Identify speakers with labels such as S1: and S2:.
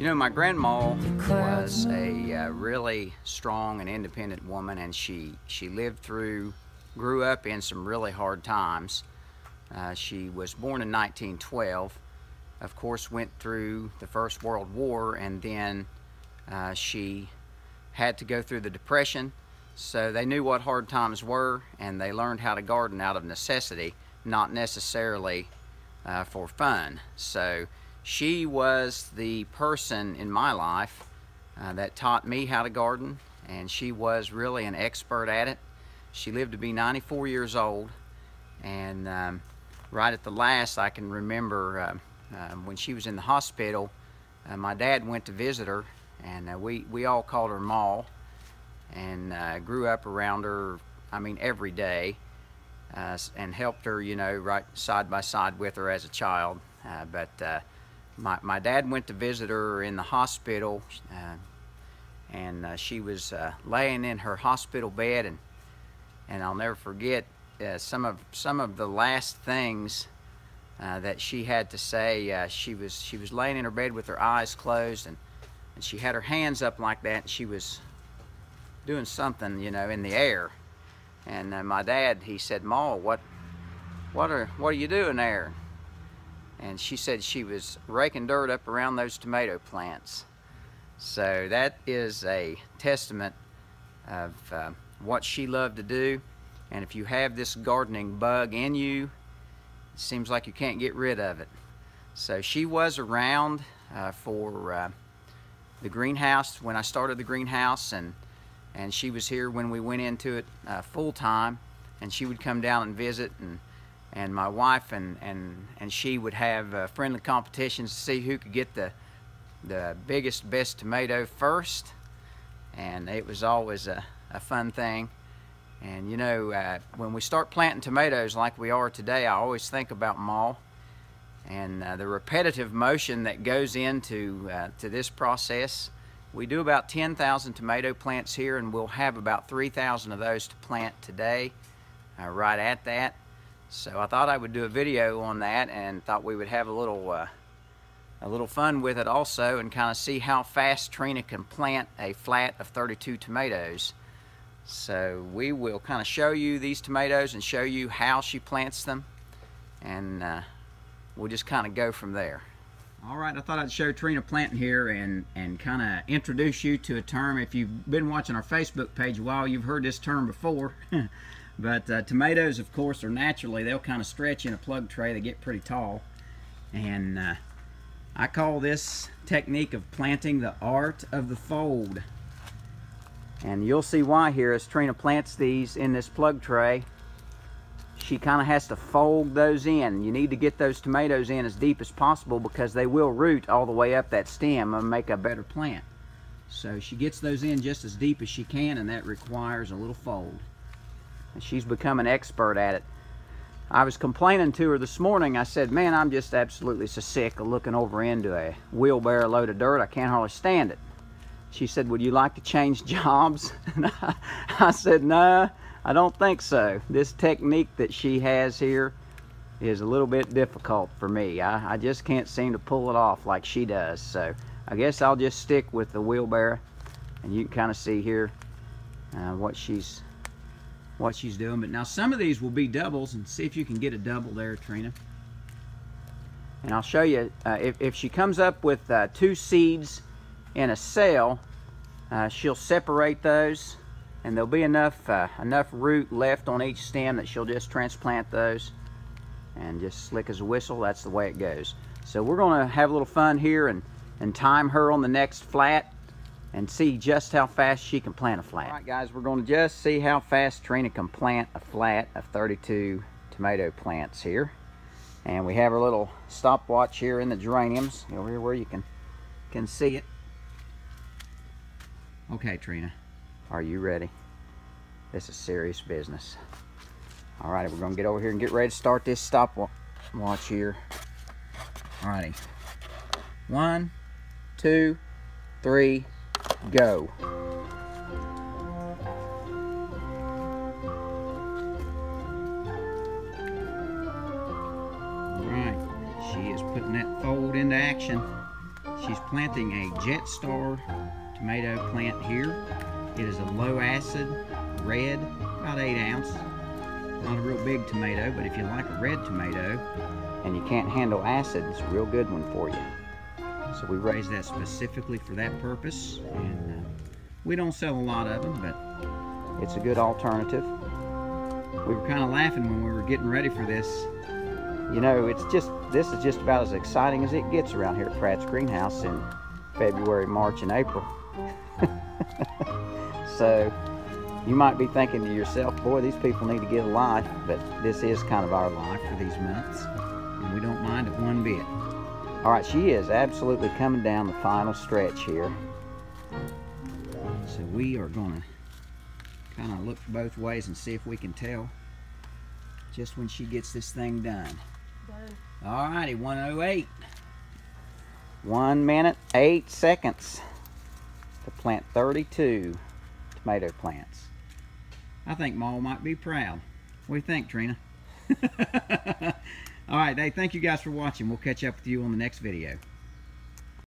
S1: You know, my grandma was a really strong and independent woman, and she grew up in some really hard times. She was born in 1912, of course went through the First World War, and then she had to go through the Depression. So they knew what hard times were, and they learned how to garden out of necessity, not necessarily for fun. So she was the person in my life that taught me how to garden, and she was really an expert at it. She lived to be 94 years old, and right at the last, I can remember when she was in the hospital, my dad went to visit her, and we all called her Ma, and grew up around her, I mean, every day, and helped her, you know, right side by side with her as a child. My dad went to visit her in the hospital, and she was laying in her hospital bed, and I'll never forget some of the last things that she had to say. She was laying in her bed with her eyes closed, and she had her hands up like that, and she was doing something, you know, in the air. And my dad, he said, "Ma, what are you doing there?" And she said she was raking dirt up around those tomato plants. So that is a testament of what she loved to do. And if you have this gardening bug in you, it seems like you can't get rid of it. So she was around for the greenhouse when I started the greenhouse, and she was here when we went into it full time, and she would come down and visit, and my wife and she would have friendly competitions to see who could get the biggest, best tomato first, and it was always a fun thing. And you know, when we start planting tomatoes like we are today, I always think about Ma and the repetitive motion that goes into to this process. We do about 10,000 tomato plants here, and we'll have about 3,000 of those to plant today, right at that. So I thought I would do a video on that, and thought we would have a little fun with it also, and kind of see how fast Trena can plant a flat of 32 tomatoes. So we will kind of show you these tomatoes and show you how she plants them, and we'll just kind of go from there. All right, I thought I'd show Trena planting here and kind of introduce you to a term. If you've been watching our Facebook page a while, you've heard this term before. But tomatoes, of course, are naturally, they'll kind of stretch in a plug tray. They get pretty tall. And I call this technique of planting the art of the fold. And you'll see why here as Trena plants these in this plug tray. She kind of has to fold those in. You need to get those tomatoes in as deep as possible, because they will root all the way up that stem and make a better plant. So she gets those in just as deep as she can, and that requires a little fold. And she's become an expert at it. I was complaining to her this morning. I said, "Man, I'm just absolutely so sick of looking over into a wheelbarrow load of dirt. I can't hardly stand it." She said, "Would you like to change jobs?" And I said, "No, I don't think so. This technique that she has here is a little bit difficult for me. I just can't seem to pull it off like she does. So I guess I'll just stick with the wheelbarrow, and you can kind of see here what she's doing." But now some of these will be doubles, and see if you can get a double there, Trena. And I'll show you if she comes up with 2 seeds in a cell, she'll separate those, and there'll be enough root left on each stem that she'll just transplant those, and just slick as a whistle, that's the way it goes. So we're going to have a little fun here and time her on the next flat and see just how fast she can plant a flat. All right, guys, we're going to just see how fast Trena can plant a flat of 32 tomato plants here. And we have our little stopwatch here in the geraniums, over here where you can see it. Okay, Trena, are you ready? This is serious business. All right, we're gonna get over here and get ready to start this stopwatch here. All righty, 1, 2, 3, go. All right, she is putting that fold into action. She's planting a Jetstar tomato plant here. It is a low acid, red, about 8 ounce. Not a real big tomato, but if you like a red tomato and you can't handle acid, it's a real good one for you. So we raised that specifically for that purpose, and we don't sell a lot of them, but it's a good alternative. We were kind of laughing when we were getting ready for this. You know, this is just about as exciting as it gets around here at Pratt's Greenhouse in February, March, and April. So you might be thinking to yourself, boy, these people need to get a life, but this is kind of our life for these months, and we don't mind it one bit. All right, she is absolutely coming down the final stretch here. So we are gonna kind of look both ways and see if we can tell just when she gets this thing done. All righty, 1:08. 1 minute, 8 seconds to plant 32 tomato plants. I think Ma might be proud. What do you think, Trena? All right, hey, thank you guys for watching. We'll catch up with you on the next video.